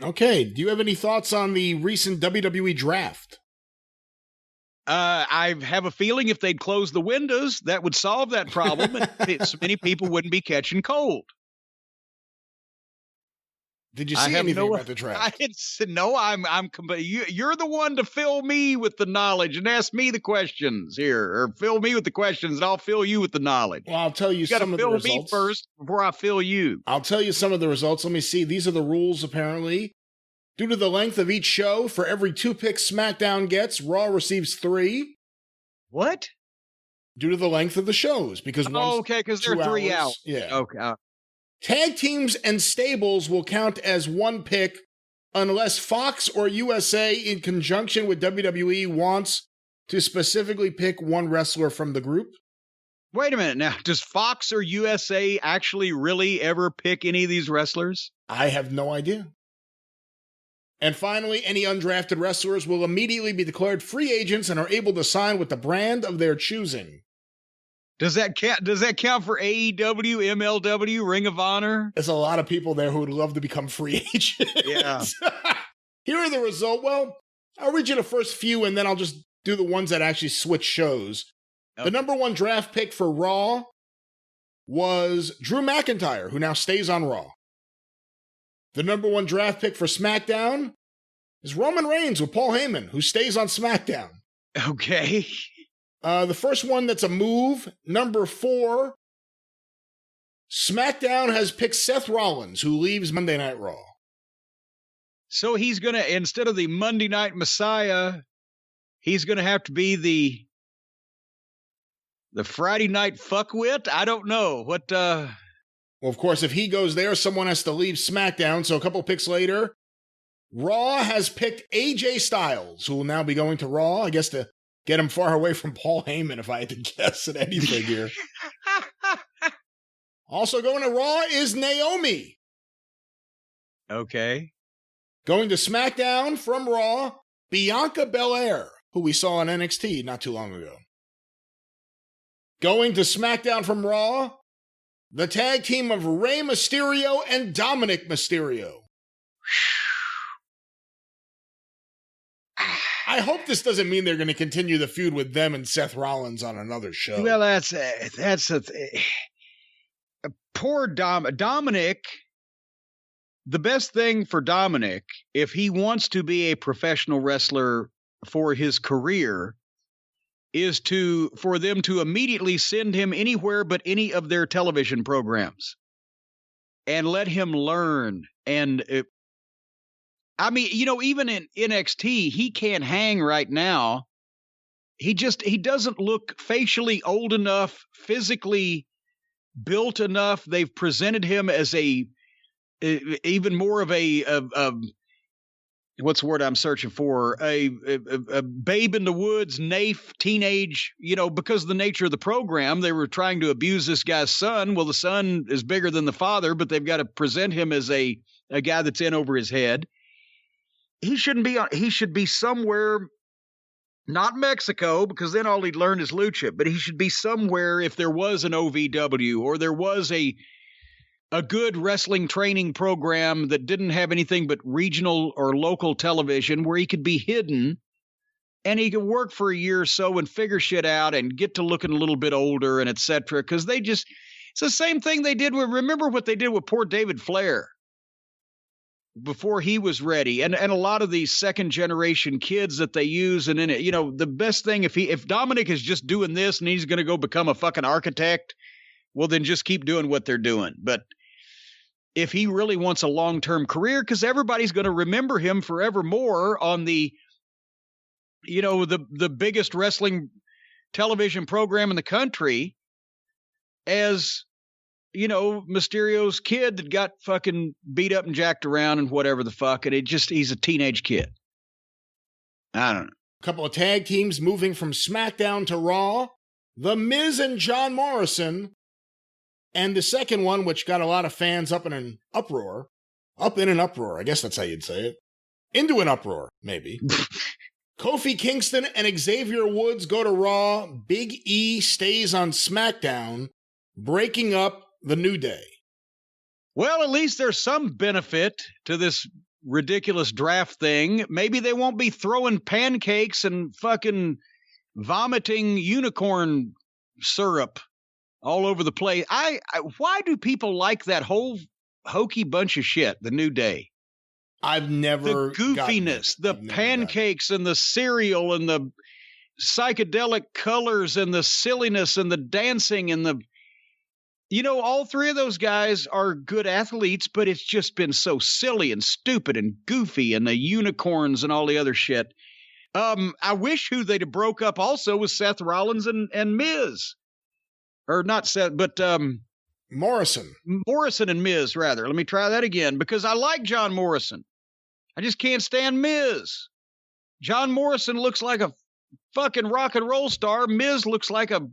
Okay, do you have any thoughts on the recent WWE Draft? I have a feeling if they'd close the windows, that would solve that problem, and so many people wouldn't be catching cold. Did you see anything about the draft? You're the one to fill me with the knowledge and ask me the questions here, or fill me with the questions, and I'll fill you with the knowledge. Well, I'll tell you some of the results. You gotta fill me first before I fill you. I'll tell you some of the results. Let me see. These are the rules, apparently. Due to the length of each show, for every 2 picks SmackDown gets, Raw receives 3. What? Due to the length of the shows, because because they're 3 hours. Yeah. Okay. Tag teams and stables will count as 1 pick unless Fox or USA, in conjunction with WWE, wants to specifically pick 1 wrestler from the group. Wait a minute now. Does Fox or USA actually really ever pick any of these wrestlers? I have no idea. And finally, any undrafted wrestlers will immediately be declared free agents and are able to sign with the brand of their choosing. Does that count for AEW, MLW, Ring of Honor? There's a lot of people there who would love to become free agents. Yeah. Here are the results. Well, I'll read you the first few, and then I'll just do the ones that actually switch shows. Okay. The number 1 draft pick for Raw was Drew McIntyre, who now stays on Raw. The number 1 draft pick for SmackDown is Roman Reigns with Paul Heyman, who stays on SmackDown. Okay. The first one that's a move, number 4, SmackDown has picked Seth Rollins, who leaves Monday Night Raw. So he's going to, instead of the Monday Night Messiah, he's going to have to be the Friday Night Fuckwit? I don't know. What, Well, of course, if he goes there, someone has to leave SmackDown. So a couple picks later, Raw has picked AJ Styles, who will now be going to Raw, I guess to get him far away from Paul Heyman, if I had to guess at anything here. Also going to Raw is Naomi. Okay. Going to SmackDown from Raw, Bianca Belair, who we saw on NXT not too long ago. Going to SmackDown from Raw, the tag team of Rey Mysterio and Dominic Mysterio. I hope this doesn't mean they're going to continue the feud with them and Seth Rollins on another show. Well, poor Dominic. The best thing for Dominic, if he wants to be a professional wrestler for his career, is for them to immediately send him anywhere but any of their television programs and let him learn. And even in NXT, he can't hang right now. He doesn't look facially old enough, physically built enough. They've presented him as even more of a what's the word I'm searching for? A babe in the woods, naif, teenage, because of the nature of the program, they were trying to abuse this guy's son. Well, the son is bigger than the father, but they've got to present him as a guy that's in over his head. He should be somewhere, not Mexico, because then all he'd learn is lucha, but he should be somewhere if there was an OVW or there was a good wrestling training program that didn't have anything but regional or local television where he could be hidden and he could work for a year or so and figure shit out and get to looking a little bit older and et cetera. Because it's the same thing they did remember what they did with poor David Flair before he was ready. And a lot of these second generation kids that they use. And then, the best thing, if Dominic is just doing this and he's going to go become a fucking architect, well, then just keep doing what they're doing. But if he really wants a long-term career, because everybody's going to remember him forevermore on the biggest wrestling television program in the country as, Mysterio's kid that got fucking beat up and jacked around and whatever the fuck. And he's a teenage kid. I don't know. A couple of tag teams moving from SmackDown to Raw. The Miz and John Morrison. And the second one, which got a lot of fans up in an uproar, I guess that's how you'd say it. Into an uproar, maybe. Kofi Kingston and Xavier Woods go to Raw. Big E stays on SmackDown, breaking up the New Day. Well, at least there's some benefit to this ridiculous draft thing. Maybe they won't be throwing pancakes and fucking vomiting unicorn syrup all over the place. Why do people like that whole hokey bunch of shit, the New Day? I've never the goofiness, the pancakes and the cereal and the psychedelic colors and the silliness and the dancing and the, all three of those guys are good athletes, but it's just been so silly and stupid and goofy, and the unicorns and all the other shit. I wish who they'd have broke up also was Seth Rollins and Miz. Or not Seth, but Morrison. Morrison and Miz, rather. Let me try that again, because I like John Morrison. I just can't stand Miz. John Morrison looks like a fucking rock and roll star. Miz looks like a,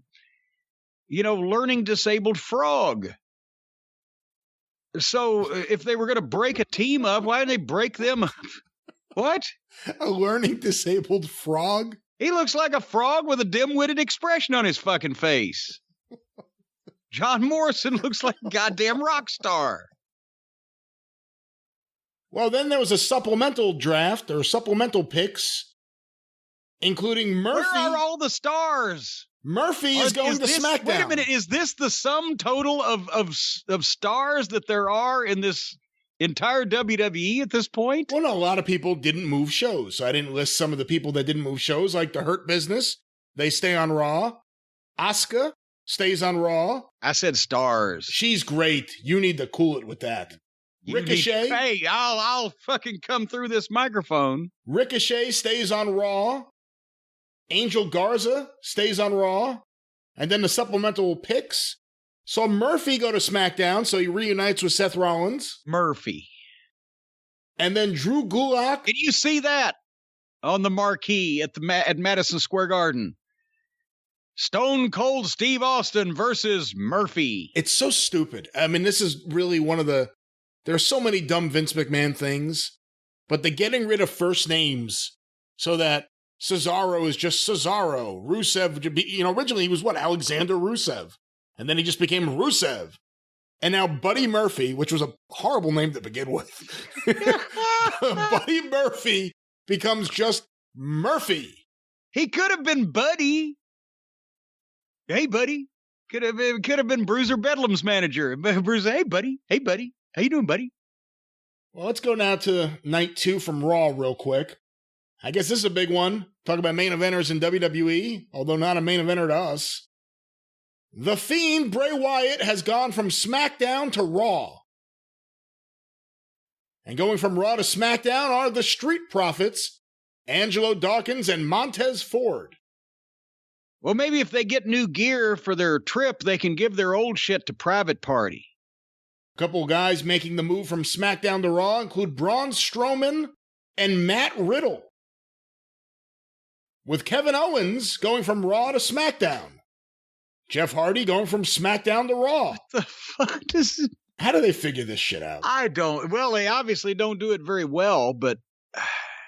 learning disabled frog. So if they were going to break a team up, why didn't they break them up? What? A learning disabled frog? He looks like a frog with a dim-witted expression on his fucking face. John Morrison looks like a goddamn rock star. Well, then there was a supplemental draft or supplemental picks, including Murphy. Where are all the stars? Murphy is going to SmackDown. Wait a minute. Is this the sum total of stars that there are in this entire WWE at this point? Well, no, a lot of people didn't move shows. So I didn't list some of the people that didn't move shows, like the Hurt Business. They stay on Raw. Asuka stays on Raw. I said stars. She's great. You need to cool it with that. Ricochet. Hey, I'll fucking come through this microphone. Ricochet stays on Raw. Angel Garza stays on Raw. And then the supplemental picks. So Murphy go to SmackDown, so he reunites with Seth Rollins. Murphy. And then Drew Gulak. Did you see that on the marquee at Madison Square Garden? Stone Cold Steve Austin versus Murphy. It's so stupid. I mean, this is really one of the... There are so many dumb Vince McMahon things, but the getting rid of first names so that Cesaro is just Cesaro. Rusev, originally he was Alexander Rusev. And then he just became Rusev. And now Buddy Murphy, which was a horrible name to begin with. Buddy Murphy becomes just Murphy. He could have been Buddy. Hey, Buddy. Could have been Bruiser Bedlam's manager. Bruiser, hey, Buddy. Hey, Buddy. How you doing, Buddy? Well, let's go now to night 2 from Raw real quick. I guess this is a big one. Talk about main eventers in WWE, although not a main eventer to us. The Fiend, Bray Wyatt, has gone from SmackDown to Raw. And going from Raw to SmackDown are the Street Profits, Angelo Dawkins and Montez Ford. Well, maybe if they get new gear for their trip, they can give their old shit to Private Party. A couple guys making the move from SmackDown to Raw include Braun Strowman and Matt Riddle, with Kevin Owens going from Raw to SmackDown. Jeff Hardy going from SmackDown to Raw. What the fuck is it? How do they figure this shit out? I don't. Well, they obviously don't do it very well, but...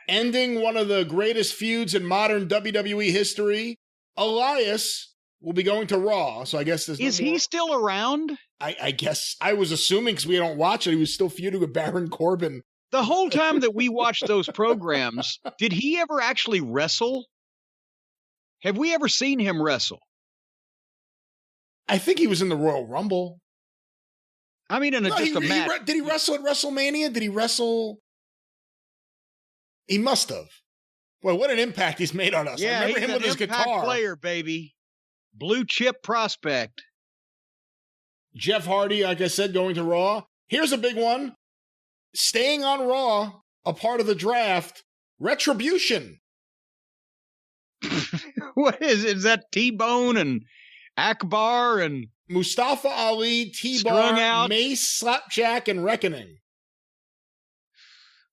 Ending one of the greatest feuds in modern WWE history, Elias will be going to Raw, so I guess there's no Is he still around? I guess. I was assuming, because we don't watch it, he was still feuding with Baron Corbin. The whole time that we watched those programs, did he ever actually wrestle? Have we ever seen him wrestle? I think he was in the Royal Rumble. I mean, a match. Did he wrestle at WrestleMania? Did he wrestle? He must have. Well, what an impact he's made on us. Yeah, I remember him with his guitar. Player, baby. Blue chip prospect. Jeff Hardy, like I said, going to Raw. Here's a big one. Staying on Raw, a part of the draft, Retribution. What is it? Is that T-Bone and Akbar and Mustafa Ali, T-Bar, Mace, Slapjack, and Reckoning.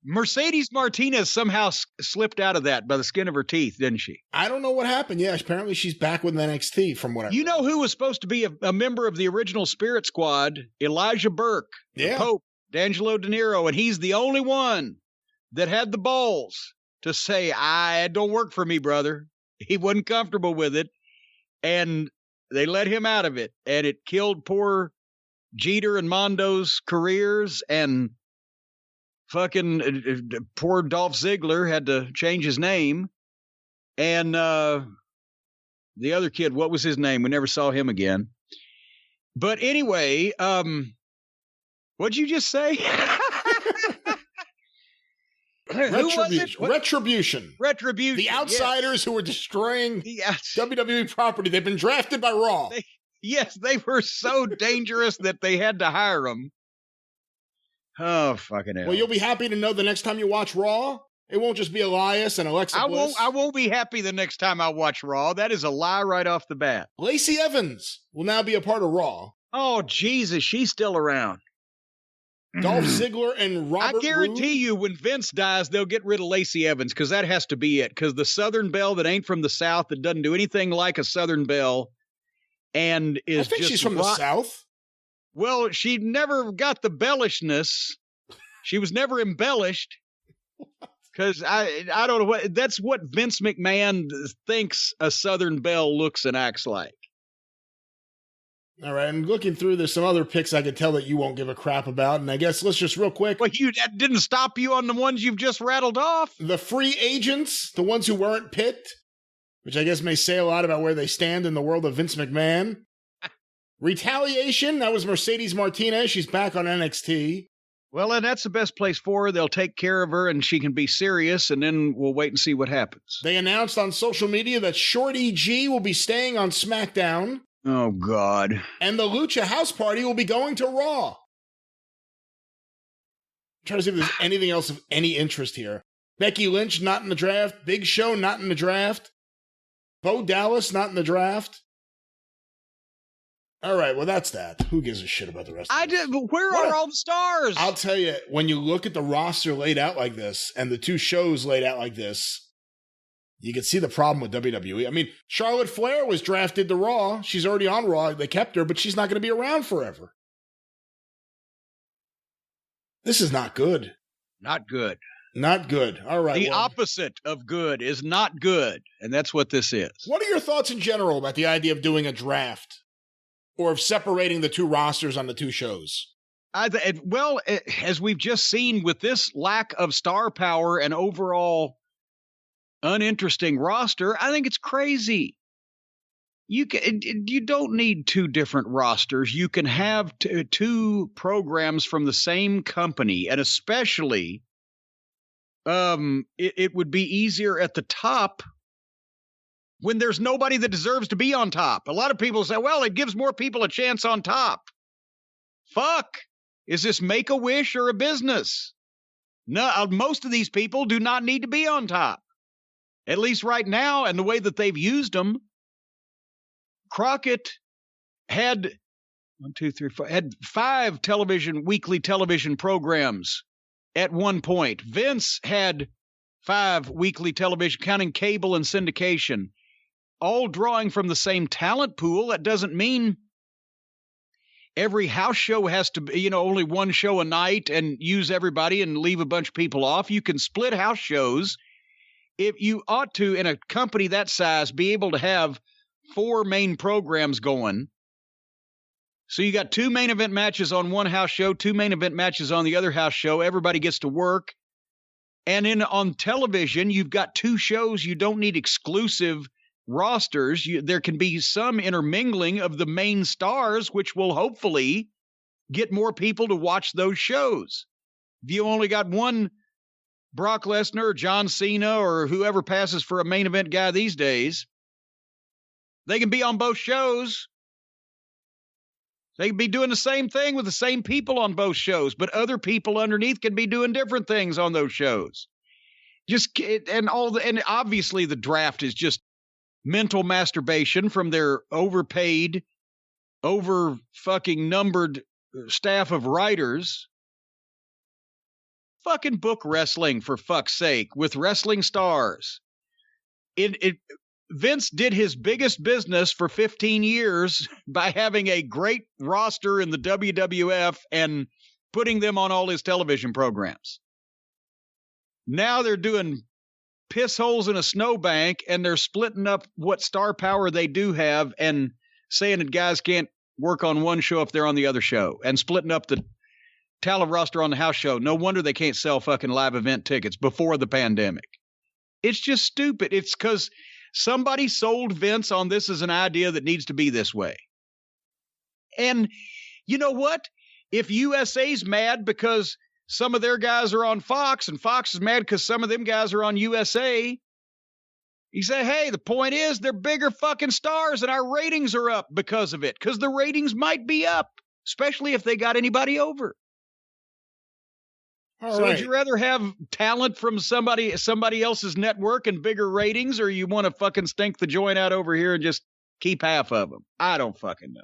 Mercedes Martinez somehow slipped out of that by the skin of her teeth, didn't she? I don't know what happened. Yeah, apparently she's back with NXT from what I You know who was supposed to be a member of the original Spirit Squad? Elijah Burke, yeah. Pope, D'Angelo De Niro, and he's the only one that had the balls to say, it don't work for me, brother. He wasn't comfortable with it, and they let him out of it, and it killed poor Jeter and Mondo's careers, and fucking poor Dolph Ziggler had to change his name. And the other kid, what was his name? We never saw him again. But anyway, what'd you just say? Retribution. Retribution. The outsiders who were destroying WWE property. They've been drafted by Raw. They were so dangerous that they had to hire them. Oh, fucking hell. Well, you'll be happy to know the next time you watch Raw, it won't just be Elias and Alexa Bliss. I won't be happy the next time I watch Raw. That is a lie right off the bat. Lacey Evans will now be a part of Raw. Oh, Jesus, she's still around. Dolph Ziggler and Robert I guarantee you when Vince dies, they'll get rid of Lacey Evans because that has to be it. Because the Southern Belle that ain't from the South, that doesn't do anything like a Southern Belle, and is I think she's from the South. Well, she never got the bellishness. She was never embellished. Because I don't know what that's what Vince McMahon thinks a Southern Belle looks and acts like. All right, I'm looking through. There's some other picks I could tell that you won't give a crap about, and I guess let's just real quick. Well, that didn't stop you on the ones you've just rattled off. The free agents, the ones who weren't picked, which I guess may say a lot about where they stand in the world of Vince McMahon. Retaliation, that was Mercedes Martinez. She's back on NXT. Well, and that's the best place for her. They'll take care of her, and she can be serious, and then we'll wait and see what happens. They announced on social media that Shorty G will be staying on SmackDown. Oh, God. And the Lucha House Party will be going to Raw. I'm trying to see if there's anything else of any interest here. Becky Lynch, not in the draft. Big Show, not in the draft. Bo Dallas, not in the draft. All right, well, that's that. Who gives a shit about the rest of this? But where are all the stars? I'll tell you, when you look at the roster laid out like this and the two shows laid out like this, you can see the problem with WWE. I mean, Charlotte Flair was drafted to Raw. She's already on Raw. They kept her, but she's not going to be around forever. This is not good. Not good. Not good. All right. The opposite of good is not good, and that's what this is. What are your thoughts in general about the idea of doing a draft or of separating the two rosters on the two shows? As we've just seen with this lack of star power and overall uninteresting roster, I think it's crazy. You don't need two different rosters. You can have two programs from the same company, and especially it would be easier at the top when there's nobody that deserves to be on top. A lot of people say, well, it gives more people a chance on top. Fuck. Is this Make-A-Wish or a business? No, most of these people do not need to be on top. At least right now, and the way that they've used them. Crockett had 5 weekly television programs at one point. Vince had 5 weekly television, counting cable and syndication, all drawing from the same talent pool. That doesn't mean every house show has to be, only one show a night and use everybody and leave a bunch of people off. You can split house shows. If you ought to, in a company that size, be able to have 4 main programs going. So you got 2 main event matches on one house show, 2 main event matches on the other house show. Everybody gets to work. And on television, you've got 2 shows. You don't need exclusive rosters. There can be some intermingling of the main stars, which will hopefully get more people to watch those shows. If you only got one Brock Lesnar or John Cena or whoever passes for a main event guy these days, they can be on both shows. They can be doing the same thing with the same people on both shows, but other people underneath can be doing different things on those shows. And obviously the draft is just mental masturbation from their overpaid, over fucking numbered staff of writers. Fucking book wrestling, for fuck's sake, with wrestling stars. Vince did his biggest business for 15 years by having a great roster in the WWF and putting them on all his television programs. Now they're doing piss holes in a snowbank, and they're splitting up what star power they do have and saying that guys can't work on one show if they're on the other show, and splitting up the talent roster on the house show. No wonder they can't sell fucking live event tickets before the pandemic. It's just stupid. It's because somebody sold Vince on this as an idea that needs to be this way. And you know what? If USA's mad because some of their guys are on Fox and Fox is mad because some of them guys are on USA, you say, hey, the point is they're bigger fucking stars and our ratings are up because of it, because the ratings might be up, especially if they got anybody over. So would you rather have talent from somebody else's network and bigger ratings, or you want to fucking stink the joint out over here and just keep half of them? I don't fucking know.